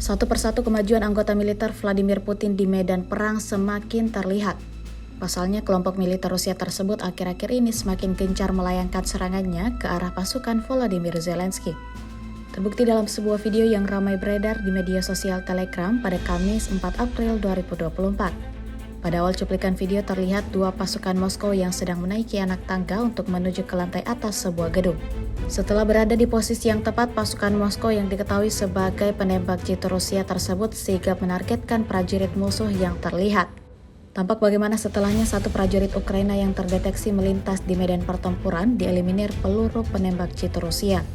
Satu persatu kemajuan anggota militer Vladimir Putin di medan perang semakin terlihat. Pasalnya, kelompok militer Rusia tersebut akhir-akhir ini semakin gencar melayangkan serangannya ke arah pasukan Volodymyr Zelensky. Terbukti dalam sebuah video yang ramai beredar di media sosial Telegram pada Kamis 4 April 2024. Pada awal cuplikan video terlihat dua pasukan Moskow yang sedang menaiki anak tangga untuk menuju ke lantai atas sebuah gedung. Setelah berada di posisi yang tepat, pasukan Moskow yang diketahui sebagai penembak jitu Rusia tersebut sigap menargetkan prajurit musuh yang terlihat. Tampak bagaimana setelahnya satu prajurit Ukraina yang terdeteksi melintas di medan pertempuran dieliminir peluru penembak jitu Rusia.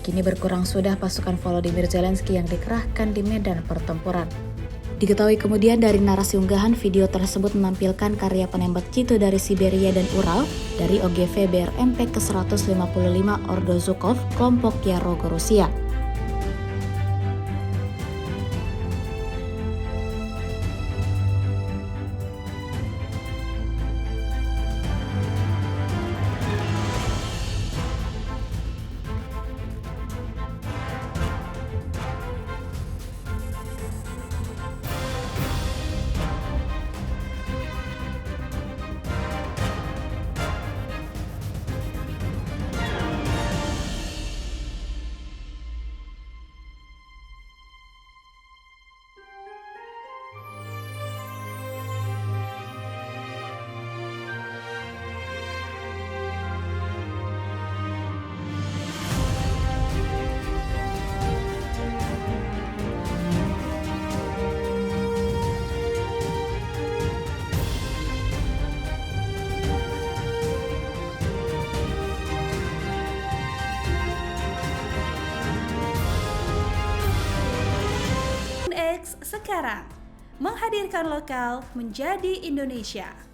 Kini berkurang sudah pasukan Volodymyr Zelensky yang dikerahkan di medan pertempuran. Diketahui kemudian dari narasi unggahan, video tersebut menampilkan karya penembak jitu dari Siberia dan Ural dari OGV BRMP ke-155 Ordo Zhukov, kelompok Yarogo Rusia. Sekarang menghadirkan lokal menjadi Indonesia.